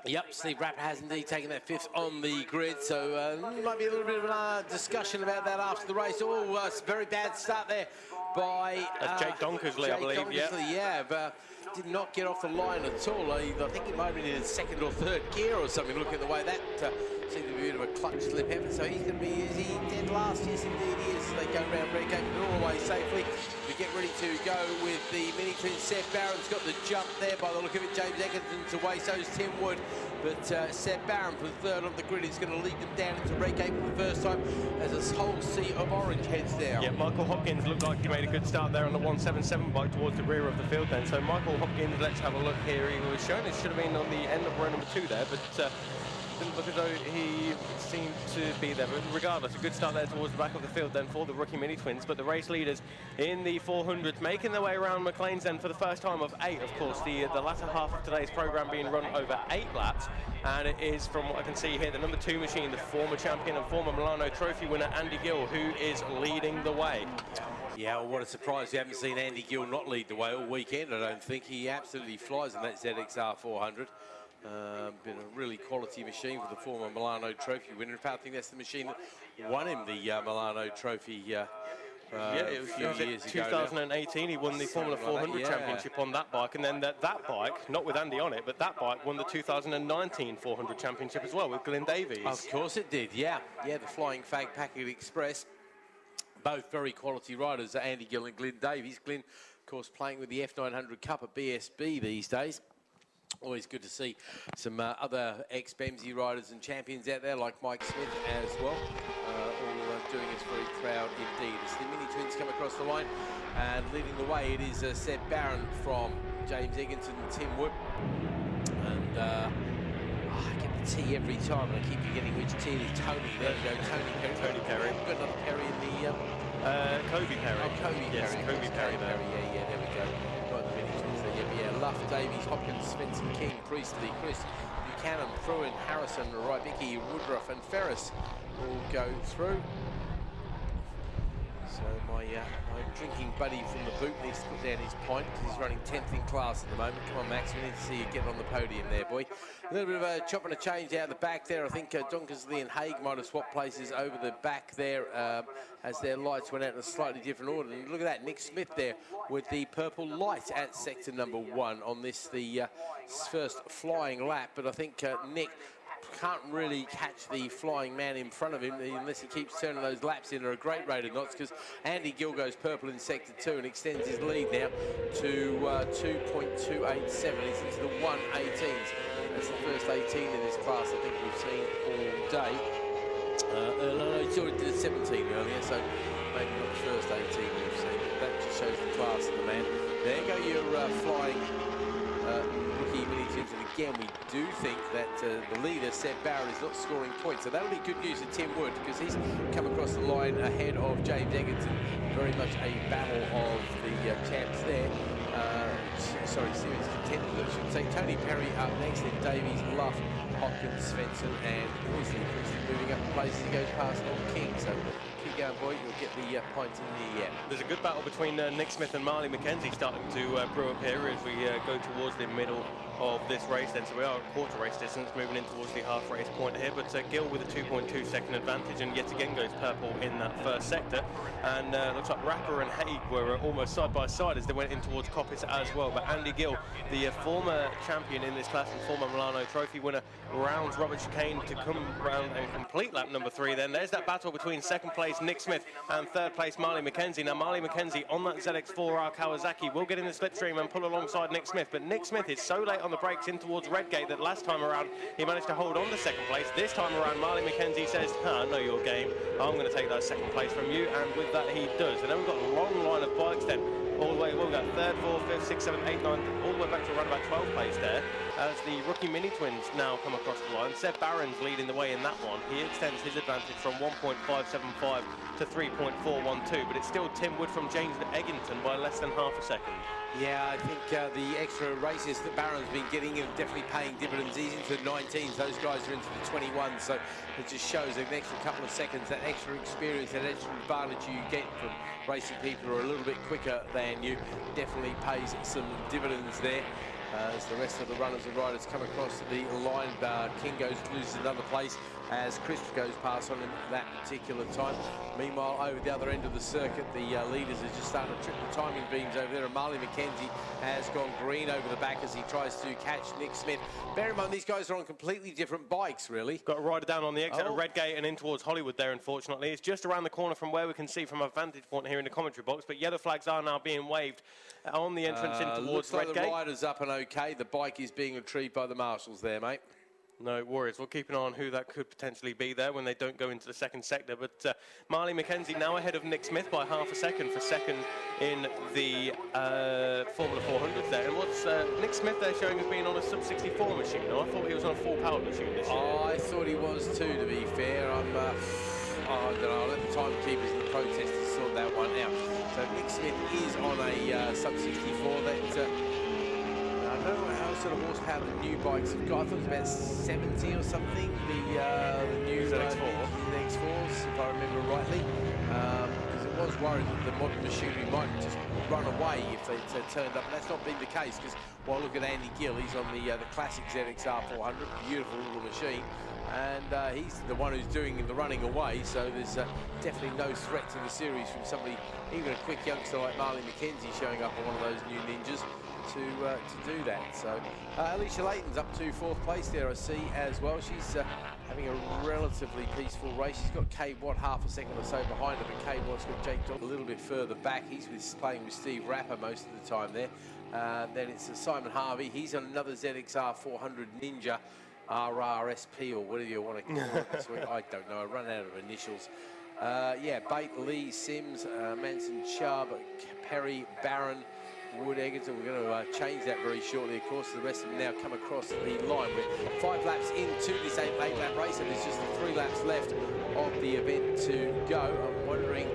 Yep, Steve Rapper has indeed taken that 5th on the grid, so might be a little bit of a discussion about that after the race. Oh, very bad start there by Jake Donkersley, I believe. Yeah, but did not get off the line at all. I think it might have been in 2nd or 3rd gear or something, looking at the way that seemed to be a bit of a clutch slip effort. So he's going to be, is he dead last? Yes, indeed he is. They go round Redgate and all the way safely. We get ready to go with the Minitwins. Seb Barron's got the jump there by the look of it. James Eggerton to Wayso's Tim Wood. But Seb Barron for 3rd on the grid is going to lead them down into Redgate for the first time as a whole sea of orange heads down. Yeah, Michael Hopkins looked like he made a good start there on the 177 bike towards the rear of the field then. So Michael Hopkins, let's have a look here. He was shown it should have been on the end of row number 2 there, but didn't look as though he seemed to be there. But regardless, a good start there towards the back of the field then for the rookie Minitwins. But the race leaders in the 400 making their way around McLean's then for the first time of 8. Of course, the latter half of today's programme being run over 8 laps. And it is, from what I can see here, the number 2 machine, the former champion and former Milano Trophy winner, Andy Gill, who is leading the way. Yeah, well, what a surprise. We haven't seen Andy Gill not lead the way all weekend, I don't think. He absolutely flies in that ZXR 400. Been a really quality machine for the former Milano Trophy winner. In fact, I think that's the machine that won him the Milano Trophy yeah, it was years 2018. He won the Formula 400 championship on that bike, and then that bike, not with Andy on it, but that bike won the 2019 400 championship as well with Glyn Davies. Of course it did, yeah. Yeah, the Flying Fag Packet Express. Both very quality riders, Andy Gill and Glyn Davies. Glyn, of course, playing with the F900 Cup at BSB these days. Always good to see some other ex-Bemsee riders and champions out there like Mike Smith as well. All doing us very proud indeed. As the Minitwins come across the line and leading the way, it is Seb Barron from James Eggerton and Tim Wood. And I get the T every time and I keep forgetting which T it is. Tony, there you go, Tony Perry. We've got another Perry in the... Kobe Perry. Oh, Kobe yes, Perry. Kobe Perry there. Yeah, there we go. Got the Minitwins there. Yeah, Luff, Davies, Hopkins, Svensson, King, Priestley, Chris, Buchanan, Fruin, Harrison, Rybicki, Woodruff and Ferris all go through. So my drinking buddy from the boot needs to put down his pint because he's running 10th in class at the moment. Come on, Max, we need to see you getting on the podium there, boy. A little bit of a chop and a change out the back there. I think Donkersley and Haig might have swapped places over the back there as their lights went out in a slightly different order. And look at that, Nick Smith there with the purple light at sector number 1 on this, the first flying lap. But I think Nick can't really catch the flying man in front of him unless he keeps turning those laps in at a great rate of knots, because Andy Gill goes purple in sector 2 and extends his lead now to 2.287. He's into the 118s. That's the first 18 in this class I think we've seen all day. No, he already did 17 earlier, so maybe not the first 18 we've seen, but that just shows the class of the man. There you go, your flying rookie Minitwins, and again we do think that the leader Seb Barron is not scoring points, so that'll be good news for Tim Wood because he's come across the line ahead of James Eggerton. Very much a battle of the champs there. Series contenders, I should say. Tony Perry up next, then Davies, Luff, Hopkins, Svensson and Priestley. Moving up the places, he goes past Old King, so keep going, boy, you'll get the points in the There's a good battle between Nick Smith and Marley McKenzie starting to brew up here as we go towards the middle of this race then. So we are a quarter race distance moving in towards the half race point here, but Gill with a 2.2 second advantage and yet again goes purple in that first sector, and looks like Rapper and Haig were almost side by side as they went in towards Coppis as well. But Andy Gill, the former champion in this class and former Milano Trophy winner, rounds Robert Chicane to come round and complete lap number 3 then. There's that battle between second place Nick Smith and third place Marley McKenzie. Now Marley McKenzie on that ZX4R Kawasaki will get in the slipstream and pull alongside Nick Smith, but Nick Smith is so late on the brakes in towards Redgate that last time around he managed to hold on to second place. This time around Marley McKenzie says, I know your game, I'm going to take that second place from you, and with that he does. And then we've got a long line of bikes then all the way, we've got 3rd, 4th, 5th, 6th, 7th, 8th, 9th, all the way back to around about 12th place there as the rookie Minitwins now come across the line. Seb Barron's leading the way in that one. He extends his advantage from 1.575 to 3.412, but it's still Tim Wood from James Eggerton by less than half a second. Yeah, I think the extra races that Barron's been getting are definitely paying dividends. He's into the 19s, those guys are into the 21s, so it just shows an extra couple of seconds, that extra experience, that extra advantage you get from racing people who are a little bit quicker than you definitely pays some dividends there. as the rest of the runners and riders come across the line. King loses another place as Crisp goes past on him that particular time. Meanwhile, over the other end of the circuit, the leaders are just starting to trip the timing beams over there, and Marley McKenzie has gone green over the back as he tries to catch Nick Smith. Bear in mind, these guys are on completely different bikes, really. Got a rider down on the exit of Redgate and in towards Hollywood there, unfortunately. It's just around the corner from where we can see from our vantage point here in the commentary box, but yellow flags are now being waved on the entrance in towards looks like Redgate. The rider's up and okay. The bike is being retrieved by the marshals there, mate. No worries. We'll keep an eye on who that could potentially be there when they don't go into the second sector. But Marley McKenzie now ahead of Nick Smith by half a second for second in the Formula 400 there. And what's Nick Smith there showing as being on a sub-64 machine? No, I thought he was on a full-powered machine this year. I thought he was too, to be fair. I don't know. I'll let the timekeepers and the protesters sort that one out. So Nick Smith is on a sub-64 that... I don't know how sort of horsepower the new bikes have got. I thought it was about 70 or something, the new ZX4s, if I remember rightly. Because it was worried that the modern machinery might just run away if they turned up. That's not been the case, because, well, look at Andy Gill. He's on the classic ZXR 400, beautiful little machine. And he's the one who's doing the running away, so there's definitely no threat to the series from somebody, even a quick youngster like Marley McKenzie showing up on one of those new Ninjas to do that. So Alicia Layton's up to 4th place there, I see, as well. She's having a relatively peaceful race. She's got Kay Watt half a second or so behind her, but Kay Watt's got Jake Dodd a little bit further back. He's playing with Steve Rapper most of the time there. Then it's Simon Harvey. He's on another ZXR 400 Ninja. RRSP or whatever you want to call it. I don't know. I run out of initials. Yeah, Bate, Lee, Sims, Manson, Chubb, Perry, Barron, Wood, Egerton. We're going to change that very shortly, of course. The rest of them now come across the line. We're 5 laps into this 8-lap race, and there's just 3 laps left of the event to go. I'm wondering,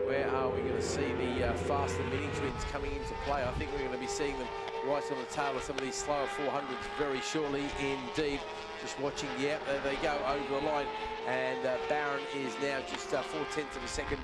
where are we going to see the faster Minitwins coming into play? I think we're going to be seeing them right on the tail of some of these slower 400s very shortly indeed. Just watching, yeah, there they go over the line, and Barron is now just 4/10 of a second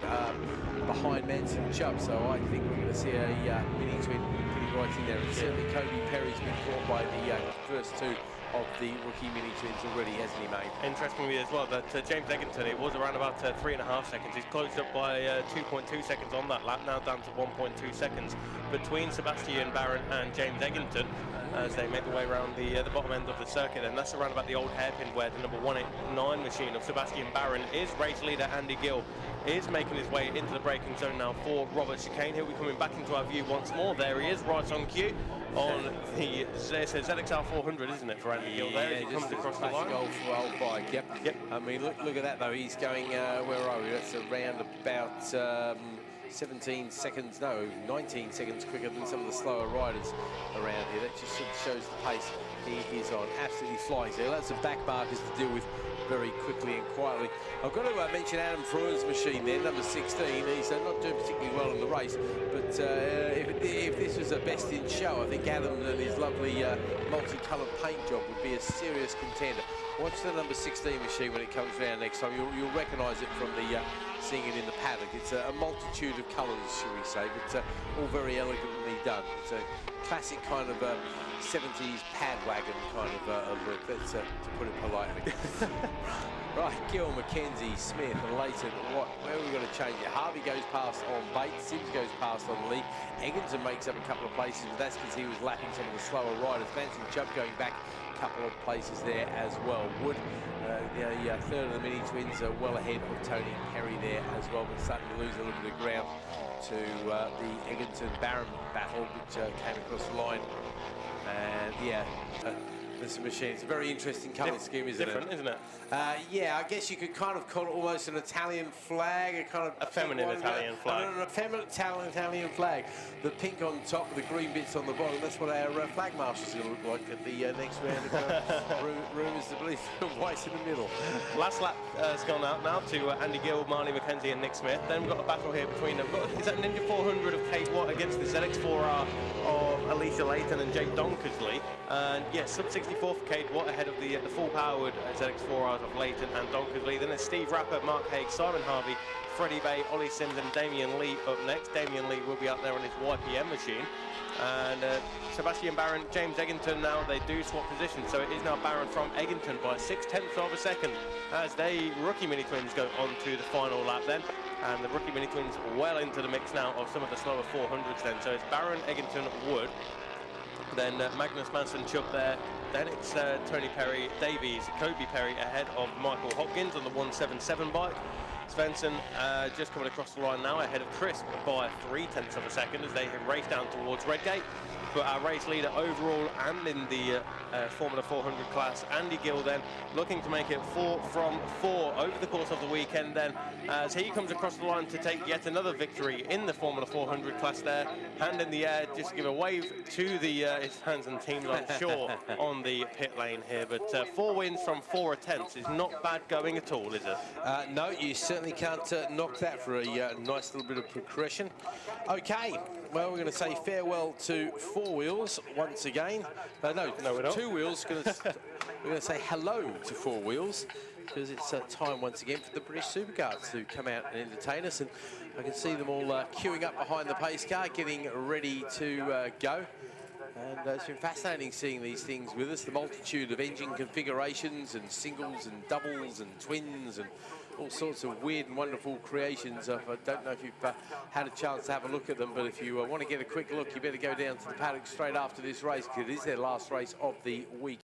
behind Manson and Chubb, so I think we're going to see a Minitwin getting right in there, and certainly Cody Perry's been caught by the first 2 of the rookie Minitwins already, hasn't he, mate? Interestingly as well, that James Egerton, it was around about 3.5 seconds. He's closed up by 2.2 seconds on that lap, now down to 1.2 seconds between Sebastian Barron and James Egerton as they make their way around the bottom end of the circuit, and that's around about the old hairpin where the number 189 machine of Sebastian Barron is. Race leader Andy Gill is making his way into the braking zone now for Robert Chicane. He'll be coming back into our view once more. There he is, right on cue on the ZXR 400, isn't it, for Andy Gill there? Yeah, he comes across the line. Old bike, yep. I mean, look at that though. He's going, where are we? That's around about 17 seconds, no, 19 seconds quicker than some of the slower riders around here. That just sort of shows the pace he is on. Absolutely flying. So lots of back markers to deal with very quickly and quietly. I've got to mention Adam Freund's machine there, number 16. He's not doing particularly well in the race, but if this was a best in show, I think Adam and his lovely multicoloured paint job would be a serious contender. Watch the number 16 machine when it comes round next time. You'll recognise it from the seeing it in the paddock. It's a multitude of colours, shall we say, but all very elegantly done. It's a classic kind of 70s pad wagon kind of look, that's to put it politely. Right, Gill, McKenzie, Smith, and Layton. Where are we going to change it? Harvey goes past on Bates, Sims goes past on Lee. Egerton makes up a couple of places, but that's because he was lapping some of the slower riders. Manson Chubb going back a couple of places there as well. Wood, the third of the Minitwins, are well ahead of Tony Perry there as well, but starting to lose a little bit of ground to the Egerton-Barron battle, which came across the line. And yeah, this machine, it's a very interesting colour scheme, isn't it? Different, isn't it? Yeah, I guess you could kind of call it almost an Italian flag, a feminine Italian flag. A feminine Italian flag. The pink on top with the green bits on the bottom. That's what our flag marshals are going to look like at the next round of rumours to believe white in the middle. Last lap has gone out now to Andy Gill, Marley McKenzie and Nick Smith. Then we've got a battle here between them. Is that Ninja 400 of Kate Watt against the ZX4R of Alicia Layton and Jake Donkersley? And yes, sub-64 54 for Cade Watt ahead of the full-powered ZX4Rs of Leighton and Donkersley. Then there's Steve Rapper, Mark Haig, Simon Harvey, Freddie Bay, Ollie Sims and Damien Lee up next. Damien Lee will be out there on his YPM machine. And Sebastian Barron, James Eggington now, they do swap positions. So it is now Barron from Eggington by 0.6 of a second as they rookie Minitwins go on to the final lap then. And the rookie Minitwins well into the mix now of some of the slower 400s then. So it's Barron, Eggington, Wood. Then Magnus Manson Chubb there. Then it's Tony Perry, Davies, Kobe Perry ahead of Michael Hopkins on the 177 bike. Svensson just coming across the line now ahead of Chris by 0.3 of a second as they race down towards Redgate. But our race leader overall and in the Formula 400 class, Andy Gill then looking to make it 4 from 4 over the course of the weekend then as he comes across the line to take yet another victory in the Formula 400 class there. Hand in the air just to give a wave to the his hands and team like Shaw on the pit lane here. But 4 wins from 4 attempts is not bad going at all, is it? No, you certainly can't knock that for a nice little bit of progression. Okay, well, we're going to say farewell to 4 wheels once again. No, we're not. 2 wheels. We're going to say hello to 4 wheels because it's time once again for the British Supercars to come out and entertain us. And I can see them all queuing up behind the pace car, getting ready to go. And it's been fascinating seeing these things with us, the multitude of engine configurations and singles and doubles and twins and all sorts of weird and wonderful creations. I don't know if you've had a chance to have a look at them, but if you want to get a quick look, you better go down to the paddock straight after this race because it is their last race of the week.